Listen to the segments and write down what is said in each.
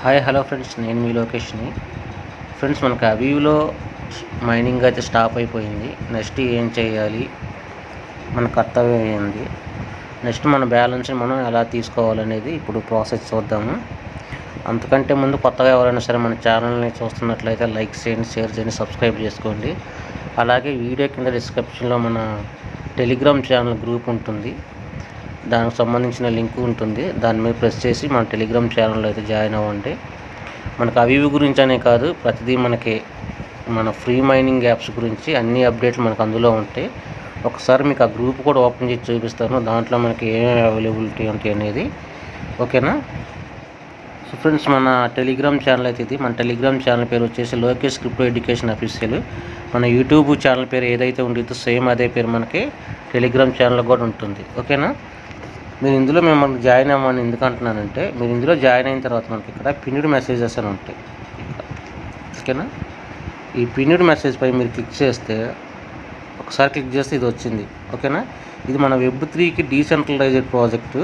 Hi hello friends, నేను మీ లొకేషన్ని. Friends, మనకు అవీవ్లో mining అయితే స్టాప్ అయిపోయింది. నెక్స్ట్ ఏం చేయాలి, మన కర్తవ్యం ఏంది, నెక్స్ట్ మన బ్యాలెన్స్ని మనం ఎలా తీసుకోవాలనేది ఇప్పుడు ప్రాసెస్ చూద్దాము. అంతకంటే ముందు కొత్తగా ఎవరైనా సరే మన ఛానల్ని చూస్తున్నట్లయితే లైక్ చేయండి, షేర్ చేయండి, సబ్స్క్రైబ్ చేసుకోండి. అలాగే వీడియో కింద డిస్క్రిప్షన్లో మన టెలిగ్రామ్ ఛానల్ గ్రూప్ ఉంటుంది, దానికి సంబంధించిన లింక్ ఉంటుంది. దాని మీద ప్రెస్ చేసి మన టెలిగ్రామ్ ఛానల్లో అయితే జాయిన్ అవ్వండి. మనకు అవివి గురించి అనే కాదు, ప్రతిదీ మనకి మన ఫ్రీ మైనింగ్ యాప్స్ గురించి అన్ని అప్డేట్లు మనకు అందులో ఉంటాయి. ఒకసారి మీకు ఆ గ్రూప్ కూడా ఓపెన్ చేసి చూపిస్తాను, దాంట్లో మనకి ఏమేమి అవైలబిలిటీ ఉంటాయి అనేది. ఓకేనా? సో ఫ్రెండ్స్, మన టెలిగ్రామ్ ఛానల్ అయితే ఇది. మన టెలిగ్రామ్ ఛానల్ పేరు వచ్చేసి లోకేష్ క్రిప్టో ఎడ్యుకేషన్ అఫీషియల్. మన యూట్యూబ్ ఛానల్ పేరు ఏదైతే ఉంటుందో సేమ్ అదే పేరు మనకి టెలిగ్రామ్ ఛానల్ కూడా ఉంటుంది. ఓకేనా? మీరు ఇందులో మిమ్మల్ని జాయిన్ అవ్వమని ఎందుకు అంటున్నానంటే, మీరు ఇందులో జాయిన్ అయిన తర్వాత మనకి ఇక్కడ పిన్డ్ మెసేజెస్ అని ఉంటాయి. ఓకేనా? ఈ పిన్డ్ మెసేజ్ పై మీరు క్లిక్ చేస్తే, ఒకసారి క్లిక్ చేస్తే ఇది వచ్చింది. ఓకేనా? ఇది మన Web3కి డీసెంట్రలైజ్డ్ ప్రాజెక్టు.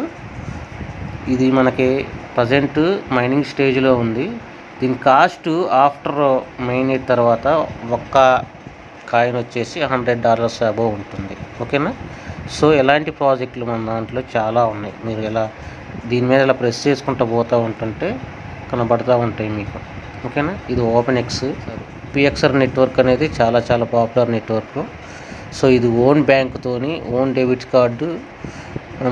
ఇది మనకి ప్రజెంట్ మైనింగ్ స్టేజ్లో ఉంది. దీని కాస్ట్ ఆఫ్టర్ మైన్ అయిన తర్వాత ఒక్క కాయిన్ వచ్చేసి $100 అబోవ్ ఉంటుంది. ఓకేనా? సో ఎలాంటి ప్రాజెక్టులు మన దాంట్లో చాలా ఉన్నాయి. మీరు ఇలా దీని మీద ఇలా ప్రెస్ చేసుకుంటూ పోతూ ఉంటుంటే కనబడుతూ ఉంటాయి మీకు. ఓకేనా? ఇది ఓపెన్ఎక్స్ పిఎక్స్ఆర్ నెట్వర్క్ అనేది చాలా చాలా పాపులర్ నెట్వర్క్. సో ఇది ఓన్ బ్యాంకుతోని ఓన్ డెబిట్ కార్డు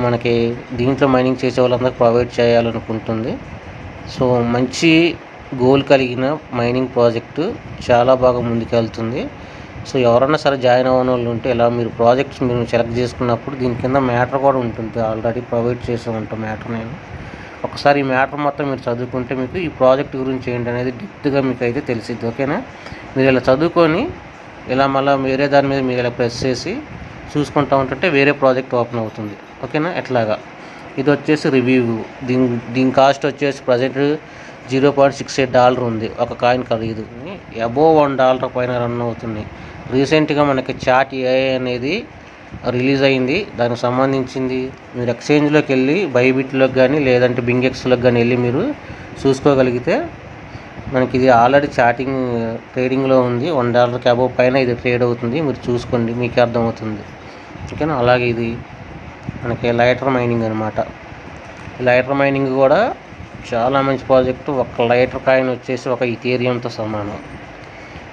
మనకి దీంట్లో మైనింగ్ చేసే వాళ్ళందరికీ ప్రొవైడ్ చేయాలనుకుంటుంది. సో మంచి గోల్ కలిగిన మైనింగ్ ప్రాజెక్టు, చాలా బాగా ముందుకెళ్తుంది. సో ఎవరన్నా సరే జాయిన్ అవ్వని వాళ్ళు ఉంటే ఇలా మీరు ప్రాజెక్ట్స్ మీరు సెలెక్ట్ చేసుకున్నప్పుడు దీని కింద మ్యాటర్ కూడా ఉంటుంది, ఆల్రెడీ ప్రొవైడ్ చేసి ఉంటాం మ్యాటర్. నేను ఒకసారి ఈ మ్యాటర్ మొత్తం మీరు చదువుకుంటే మీకు ఈ ప్రాజెక్ట్ గురించి ఏంటనేది డెప్త్గా మీకు అయితే తెలిసిద్ది. ఓకేనా? మీరు ఇలా చదువుకొని ఇలా మళ్ళీ వేరే దాని మీద మీరు ఇలా ప్రెస్ చేసి చూసుకుంటూ ఉంటుంటే వేరే ప్రాజెక్ట్ ఓపెన్ అవుతుంది. ఓకేనా? ఎట్లాగా ఇది వచ్చేసి రివ్యూ. దీని కాస్ట్ వచ్చేసి ప్రజెంట్ $0.68 ఉంది ఒక కాయిన్ ఖరీదు. అబోవ్ $1 పైన రన్ అవుతుంది. రీసెంట్గా మనకి చాట్ ఏఐ అనేది రిలీజ్ అయింది. దానికి సంబంధించింది మీరు ఎక్స్చేంజ్లోకి వెళ్ళి బైబిట్లోకి కానీ లేదంటే బింగెక్స్లోకి కానీ వెళ్ళి మీరు చూసుకోగలిగితే మనకి ఇది ఆల్రెడీ ట్రేడింగ్లో ఉంది. $1 అబోవ్ పైన ఇది ట్రేడ్ అవుతుంది. మీరు చూసుకోండి, మీకే అర్థమవుతుంది. ఓకేనా? అలాగే ఇది మనకి లైటర్ మైనింగ్ అనమాట. లైటర్ మైనింగ్ కూడా చాలా మంచి ప్రాజెక్టు. ఒక లైటర్ కాయిన్ వచ్చేసి ఒక ఇథేరియంతో సమానం.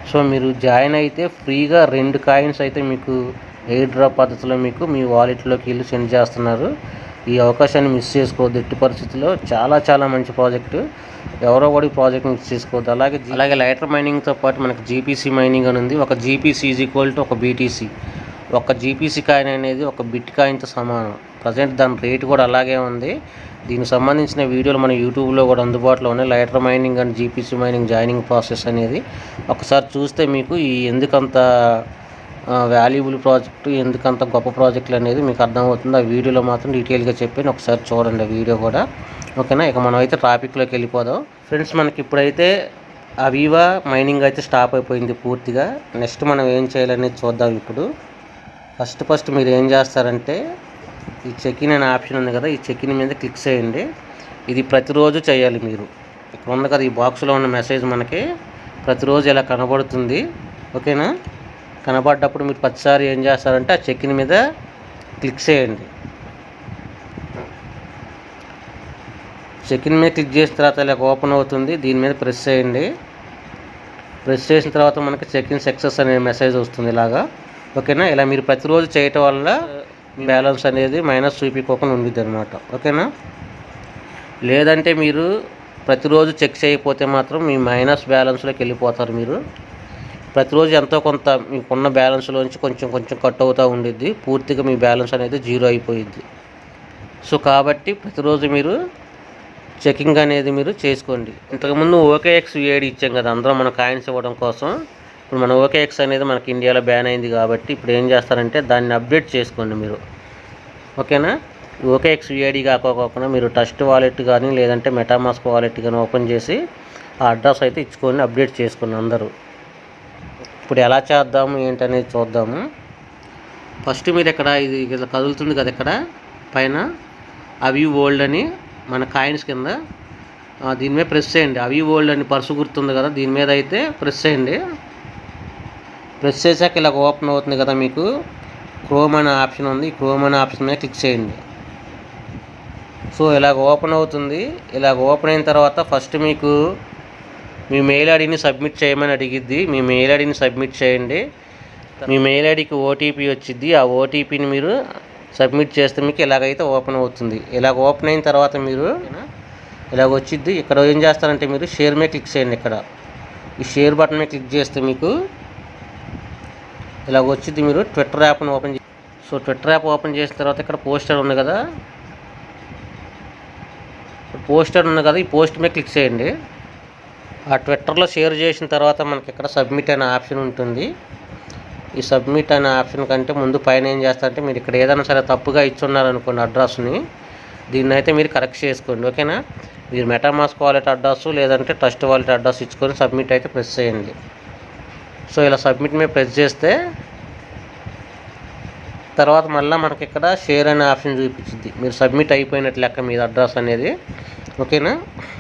సో మీరు జాయిన్ అయితే ఫ్రీగా 2 కాయిన్స్ అయితే మీకు ఎయిర్ డ్రాప్ పద్ధతిలో మీకు మీ వాలెట్లోకి వెళ్ళి సెండ్ చేస్తున్నారు. ఈ అవకాశాన్ని మిస్ చేసుకోవద్దు ఎట్టి పరిస్థితుల్లో. చాలా చాలా మంచి ప్రాజెక్టు, ఎవరో కూడా ఈ ప్రాజెక్ట్ మిస్ చేసుకోవద్దు. అలాగే లైటర్ మైనింగ్తో పాటు మనకి జీపీసీ మైనింగ్ అని ఉంది. ఒక జీపీసీ ఈజ్ ఈక్వల్ టు ఒక బీటీసీ. ఒక జీపీసీ కాయిన్ అనేది ఒక బిట్ కాయిన్తో సమానం. ప్రజెంట్ దాని రేటు కూడా అలాగే ఉంది. దీనికి సంబంధించిన వీడియోలు మన యూట్యూబ్లో కూడా అందుబాటులో ఉన్నాయి. Lighter mining and GPC mining joining process అనేది ఒకసారి చూస్తే మీకు ఈ ఎందుకంత వాల్యుబుల్ ప్రాజెక్టు, ఎందుకంత గొప్ప ప్రాజెక్టులు అనేది మీకు అర్థమవుతుంది. ఆ వీడియోలో మాత్రం డీటెయిల్గా చెప్పాను, ఒకసారి చూడండి ఆ వీడియో కూడా. ఓకేనా? ఇక మనం అయితే టాపిక్లోకి వెళ్ళిపోదాం. ఫ్రెండ్స్, మనకి ఇప్పుడైతే అవీవా మైనింగ్ అయితే స్టాప్ అయిపోయింది పూర్తిగా. నెక్స్ట్ మనం ఏం చేయాలనేది చూద్దాం. ఇప్పుడు ఫస్ట్ మీరు ఏం చేస్తారంటే, ఈ చెక్ ఇన్ అనే ఆప్షన్ ఉంది కదా, ఈ చెక్ ఇన్ మీద క్లిక్ చేయండి. ఇది ప్రతిరోజు చేయాలి మీరు. ఇక్కడ ఉంది కదా ఈ బాక్స్లో ఉన్న మెసేజ్ మనకి ప్రతిరోజు ఇలా కనబడుతుంది. ఓకేనా? కనబడ్డప్పుడు మీరు ప్రతిసారి ఏం చేస్తారంటే ఆ చెక్ ఇన్ మీద క్లిక్ చేయండి. చెక్ ఇన్ మీద క్లిక్ చేసిన తర్వాత ఇలా ఓపెన్ అవుతుంది. దీని మీద ప్రెస్ చేయండి. ప్రెస్ చేసిన తర్వాత మనకి చెక్ ఇన్ సక్సెస్ అనే మెసేజ్ వస్తుంది ఇలాగా. ఓకేనా? ఇలా మీరు ప్రతిరోజు చేయటం వల్ల బ్యాలెన్స్ అనేది మైనస్ చూపించుకోకుండా ఉండిద్ది అనమాట. ఓకేనా? లేదంటే మీరు ప్రతిరోజు చెక్ చేయకపోతే మాత్రం మీ మైనస్ బ్యాలెన్స్లోకి వెళ్ళిపోతారు. మీరు ప్రతిరోజు ఎంతో కొంత మీకున్న బ్యాలెన్స్లోంచి కొంచెం కొంచెం కట్ అవుతూ ఉండిద్ది. పూర్తిగా మీ బ్యాలెన్స్ అనేది 0 అయిపోయిద్ది. సో కాబట్టి ప్రతిరోజు మీరు చెకింగ్ అనేది మీరు చేసుకోండి. ఇంతకుముందు OKX UID ఇచ్చాం కదా అందరం మన కాయిన్స్ ఇవ్వడం కోసం. ఇప్పుడు మన OKX అనేది మనకి ఇండియాలో బ్యాన్ అయింది కాబట్టి ఇప్పుడు ఏం చేస్తారంటే దాన్ని అప్డేట్ చేసుకోండి మీరు. ఓకేనా? OKX UID కాకోకుండా మీరు ట్రస్ట్ వాలెట్ కానీ లేదంటే మెటామాస్క్ వాలెట్ కానీ ఓపెన్ చేసి ఆ అడ్రస్ అయితే ఇచ్చుకొని అప్డేట్ చేసుకోండి అందరూ. ఇప్పుడు ఎలా చేద్దాము ఏంటనేది చూద్దాము. ఫస్ట్ మీరు ఇక్కడ ఇది ఇలా కదులుతుంది కదా, ఇక్కడ పైన అవి ఓల్డ్ అని మన కాయిన్స్ కింద దీని మీద ప్రెస్ చేయండి. అవి ఓల్డ్ అని పర్సు గుర్తుంది కదా, దీని మీద అయితే ప్రెస్ చేయండి. ప్రెస్ చేశాక ఇలాగ ఓపెన్ అవుతుంది కదా, మీకు క్రోమ్ అనే ఆప్షన్ ఉంది. ఈ క్రోమ్ అనే ఆప్షన్ మీద క్లిక్ చేయండి. సో ఇలాగ ఓపెన్ అవుతుంది. ఇలాగ ఓపెన్ అయిన తర్వాత ఫస్ట్ మీకు మీ మెయిల్ ఐడిని సబ్మిట్ చేయమని అడిగిద్ది. మీ మెయిల్ ఐడిని సబ్మిట్ చేయండి. మీ మెయిల్ ఐడికి ఓటీపీ వచ్చింది. ఆ ఓటీపీని మీరు సబ్మిట్ చేస్తే మీకు ఇలాగైతే ఓపెన్ అవుతుంది. ఇలాగ ఓపెన్ అయిన తర్వాత మీరు ఇలాగ వచ్చిద్ది. ఇక్కడ ఏం చేస్తారంటే మీరు షేర్ మీద క్లిక్ చేయండి. ఇక్కడ ఈ షేర్ బటన్ మీద క్లిక్ చేస్తే మీకు ఇలాగ వచ్చింది. మీరు ట్విట్టర్ యాప్ని open so Twitter app open చేసిన తర్వాత ఇక్కడ పోస్టర్ ఉంది కదా, ఈ పోస్ట్ మీద క్లిక్ చేయండి. ఆ ట్విట్టర్లో షేర్ చేసిన తర్వాత మనకి ఇక్కడ సబ్మిట్ అనే ఆప్షన్ ఉంటుంది. ఈ సబ్మిట్ అనే ఆప్షన్ కంటే ముందు పైన ఏం చేస్తారంటే మీరు ఇక్కడ ఏదైనా సరే తప్పుగా ఇచ్చున్నారనుకోండి అడ్రస్ని, దీన్ని అయితే మీరు కరెక్ట్ చేసుకోండి. ఓకేనా, మీరు మెటామాస్క్ వాలెట్ అడ్రస్ లేదంటే ట్రస్ట్ వాలెట్ అడ్రస్ ఇచ్చుకొని సబ్మిట్ అయితే ప్రెస్ చేయండి. సో ఇలా సబ్మిట్ మీద ప్రెస్ చేస్తే తర్వాత మళ్ళీ మనకి ఇక్కడ షేర్ అనే ఆప్షన్ చూపించింది. మీరు సబ్మిట్ అయిపోయినట్లు లెక్క మీ అడ్రస్ అనేది. ఓకేనా,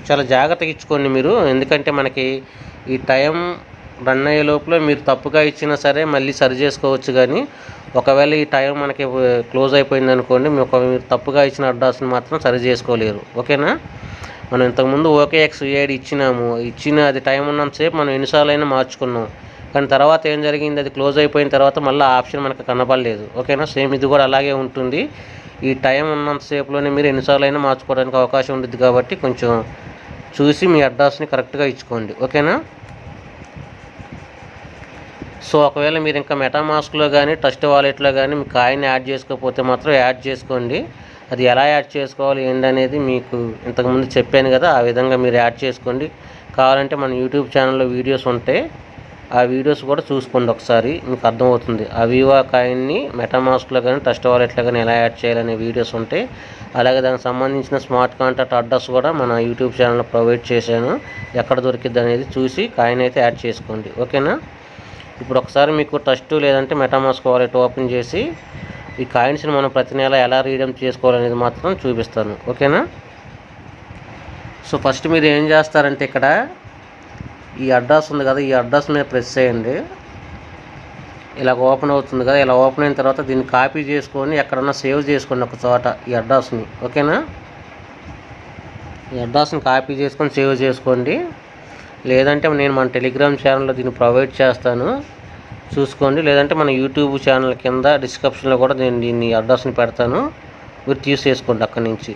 చాలా జాగ్రత్తగా ఇచ్చుకోండి మీరు, ఎందుకంటే మనకి ఈ టైం రన్ అయ్యే లోపల మీరు తప్పుగా ఇచ్చినా సరే మళ్ళీ సరి చేసుకోవచ్చు. కానీ ఒకవేళ ఈ టైం మనకి క్లోజ్ అయిపోయింది అనుకోండి, మీరు తప్పుగా ఇచ్చిన అడ్రస్ని మాత్రం సరి చేసుకోలేరు. ఓకేనా, మనం ఇంతకుముందు OKX ఇచ్చిన అది టైం ఉన్నంతసేపు మనం ఎన్నిసార్లు అయినా మార్చుకున్నాం. కానీ తర్వాత ఏం జరిగింది, అది క్లోజ్ అయిపోయిన తర్వాత మళ్ళీ ఆప్షన్ మనకు కనబడలేదు. ఓకేనా, సేమ్ ఇది కూడా అలాగే ఉంటుంది. ఈ టైం ఉన్నంతసేపులోనే మీరు ఎన్నిసార్లు అయినా మార్చుకోవడానికి అవకాశం ఉంటుంది. కాబట్టి కొంచెం చూసి మీ అడ్రస్ని కరెక్ట్గా ఇచ్చుకోండి. ఓకేనా, సో ఒకవేళ మీరు ఇంకా మెటామాస్క్లో కానీ ట్రస్ట్ వాలెట్లో కానీ మీ కాయిన్ యాడ్ చేసుకోకపోతే మాత్రం యాడ్ చేసుకోండి. అది ఎలా యాడ్ చేసుకోవాలి ఏంటనేది మీకు ఇంతకుముందు చెప్పాను కదా, ఆ విధంగా మీరు యాడ్ చేసుకోండి. కావాలంటే మన యూట్యూబ్ ఛానల్లో వీడియోస్ ఉంటాయి, ఆ వీడియోస్ కూడా చూసుకోండి ఒకసారి, మీకు అర్థమవుతుంది. అవివా కాయిన్ని మెటామాస్క్లో కానీ ట్రస్ట్ వాలెట్లో కానీ ఎలా యాడ్ చేయాలనే వీడియోస్ ఉంటాయి. అలాగే దానికి సంబంధించిన స్మార్ట్ కాంటాక్ట్ అడ్రస్ కూడా మన యూట్యూబ్ ఛానల్లో ప్రొవైడ్ చేశాను. ఎక్కడ దొరికిద్ది అనేది చూసి కాయిన్ అయితే యాడ్ చేసుకోండి. ఓకేనా, ఇప్పుడు ఒకసారి మీకు ట్రస్ట్ లేదంటే మెటామాస్క్ వాలెట్ ఓపెన్ చేసి ఈ కాయిన్స్ని మనం ప్రతి నెల ఎలా రీడీమ్ చేసుకోవాలనేది మాత్రం చూపిస్తాను. ఓకేనా, సో ఫస్ట్ మీరు ఏం చేస్తారంటే ఇక్కడ ఈ అడ్రస్ ఉంది కదా, ఈ అడ్రస్ మీద ప్రెస్ చేయండి. ఇలా ఓపెన్ అవుతుంది కదా, ఇలా ఓపెన్ అయిన తర్వాత దీన్ని కాపీ చేసుకొని ఎక్కడన్నా సేవ్ చేసుకోండి ఒక చోట ఈ అడ్రస్ని. ఓకేనా, ఈ అడ్రస్ని కాపీ చేసుకొని సేవ్ చేసుకోండి. లేదంటే నేను మన టెలిగ్రామ్ ఛానల్లో దీన్ని ప్రొవైడ్ చేస్తాను, చూసుకోండి. లేదంటే మన యూట్యూబ్ ఛానల్ కింద డిస్క్రిప్షన్లో కూడా నేను దీన్ని అడ్రస్ని పెడతాను, మీరు తీసేసుకోండి అక్కడి నుంచి.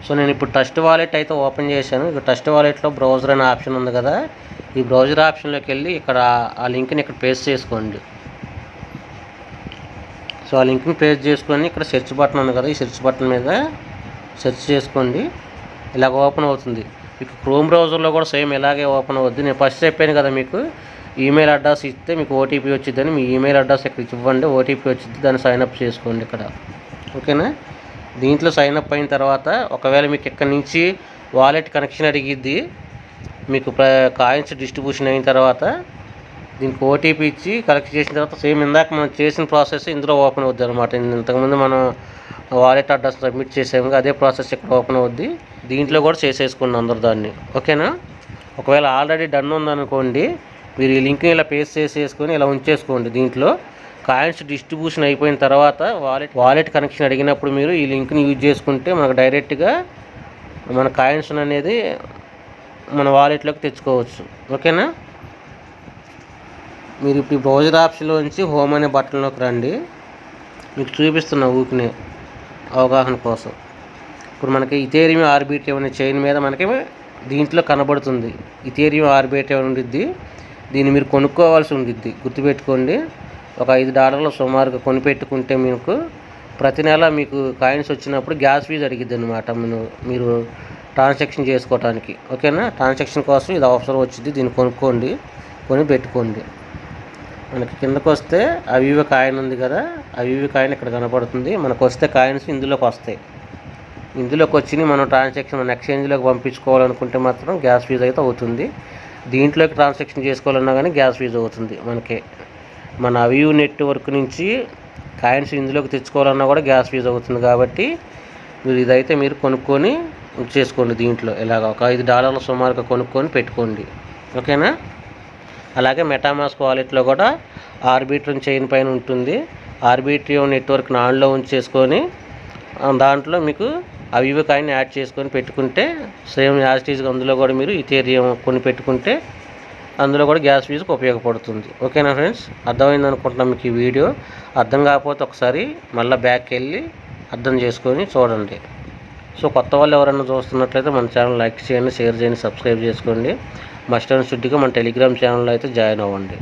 సో నేను ఇప్పుడు ట్రస్ట్ వాలెట్ అయితే ఓపెన్ చేశాను. ఇక ట్రస్ట్ వాలెట్లో బ్రౌజర్ అనే ఆప్షన్ ఉంది కదా, ఈ బ్రౌజర్ ఆప్షన్లోకి వెళ్ళి ఇక్కడ ఆ లింక్ని ఇక్కడ పేస్ట్ చేసుకోండి. సో ఆ లింక్ని పేస్ట్ చేసుకొని ఇక్కడ సెర్చ్ బటన్ ఉంది కదా, ఈ సెర్చ్ బటన్ మీద సెర్చ్ చేసుకోండి. ఇలాగ ఓపెన్ అవుతుంది. మీకు క్రోమ్ బ్రౌజర్లో కూడా సేమ్ ఇలాగే ఓపెన్ అవుద్ది. నేను ఫస్ట్ చెప్పాను కదా, మీకు ఈమెయిల్ అడ్రస్ ఇస్తే మీకు ఓటీపీ వచ్చిందని, మీ ఈమెయిల్ అడ్రస్ ఇక్కడ ఇవ్వండి, ఓటీపీ వచ్చింది, దాన్ని సైన్అప్ చేసుకోండి ఇక్కడ. ఓకేనా, దీంట్లో సైన్అప్ అయిన తర్వాత ఒకవేళ మీకు ఇక్కడ నుంచి వాలెట్ కనెక్షన్ అడిగిద్ది, మీకు కాయిన్స్ డిస్ట్రిబ్యూషన్ అయిన తర్వాత దీనికి ఓటీపీ ఇచ్చి కలెక్ట్ చేసిన తర్వాత సేమ్ ఇందాక మనం చేసిన ప్రాసెస్ ఇందులో ఓపెన్ అవుద్ది అనమాట. ఇంతకుముందు మనం వాలెట్ అడ్రస్ సబ్మిట్ చేసాము, అదే ప్రాసెస్ ఇక్కడ ఓపెన్ అవుద్ది. దీంట్లో కూడా చేసేసుకోండి అందరు దాన్ని. ఓకేనా, ఒకవేళ ఆల్రెడీ డన్ ఉందనుకోండి, మీరు ఈ లింక్ని ఇలా పేస్ట్ చేసేసుకొని ఇలా ఉంచేసుకోండి. దీంట్లో కాయిన్స్ డిస్ట్రిబ్యూషన్ అయిపోయిన తర్వాత వాలెట్ కనెక్షన్ అడిగినప్పుడు మీరు ఈ లింక్ని యూజ్ చేసుకుంటే మనకు డైరెక్ట్గా మన కాయిన్స్ అనేది మన వాలెట్లోకి తెచ్చుకోవచ్చు. ఓకేనా, మీరు ఇప్పుడు బ్రౌజర్ ఆప్షన్లో నుంచి హోమ్ అనే బటన్లోకి రండి. మీకు చూపిస్తున్న ఊరికనే అవగాహన కోసం. ఇప్పుడు మనకి ఇథేరియం ఆర్బిట్రమ్ అనే చైన్ మీద మనకి దీంట్లో కనబడుతుంది. ఇథేరియం ఆర్బిట్రమ్ ఉండిద్ది, దీన్ని మీరు కొనుక్కోవాల్సి ఉండిద్ది, గుర్తుపెట్టుకోండి. ఒక $5 సుమారుగా కొనిపెట్టుకుంటే మీకు ప్రతి నెల మీకు కాయిన్స్ వచ్చినప్పుడు గ్యాస్ ఫీజు అడిగిద్ది అనమాట మీరు ట్రాన్సాక్షన్ చేసుకోవడానికి. ఓకేనా, ట్రాన్సాక్షన్ కోసం ఇది అవసరం వచ్చింది, దీన్ని కొనుక్కోండి, కొని పెట్టుకోండి. మనకి కిందకు వస్తే అవివి కాయిన్ ఉంది కదా, అవివి కాయిన్ ఇక్కడ కనపడుతుంది. మనకు వస్తే కాయిన్స్ ఇందులోకి వస్తాయి. ఇందులోకి వచ్చి మనం ట్రాన్సాక్షన్ మన ఎక్స్చేంజ్లోకి పంపించుకోవాలనుకుంటే మాత్రం గ్యాస్ ఫీజు అయితే అవుతుంది. దీంట్లోకి ట్రాన్సాక్షన్ చేసుకోవాలన్నా కానీ గ్యాస్ ఫీజు అవుతుంది. మనకి మన అవివ్ నెట్వర్క్ నుంచి కాయిన్స్ ఇందులోకి తెచ్చుకోవాలన్నా కూడా గ్యాస్ ఫీజు అవుతుంది. కాబట్టి మీరు ఇదైతే మీరు కొనుక్కొని చేసుకోండి. దీంట్లో ఇలాగ ఒక $5 సుమారుగా కొనుక్కొని పెట్టుకోండి. ఓకేనా. అలాగే మెటామాస్క్ వాలెట్లో కూడా ఆర్బిట్రమ్ చైన్ పైన ఉంటుంది. ఆర్బిట్రమ్ నెట్వర్క్ని ఆన్లో ఉంచేసుకొని దాంట్లో మీకు అవివి కాయిన్ యాడ్ చేసుకొని పెట్టుకుంటే సేమ్ యాజ్ ఇట్ ఈజ్గా అందులో కూడా మీరు ఇథేరియం కొని పెట్టుకుంటే అందులో కూడా గ్యాస్ ఫీజుకి ఉపయోగపడుతుంది. ఓకేనా ఫ్రెండ్స్, అర్థమైంది అనుకుంటున్నాం మీకు ఈ వీడియో. అర్థం కాకపోతే ఒకసారి మళ్ళీ బ్యాక్కి వెళ్ళి అర్థం చేసుకొని చూడండి. సో కొత్త వాళ్ళు ఎవరైనా చూస్తున్నట్లయితే మన ఛానల్ లైక్ చేయండి, షేర్ చేయండి, సబ్స్క్రైబ్ చేసుకోండి. మస్ట్ అండ్ షుడ్గా మన టెలిగ్రామ్ ఛానల్లో అయితే జాయిన్ అవ్వండి.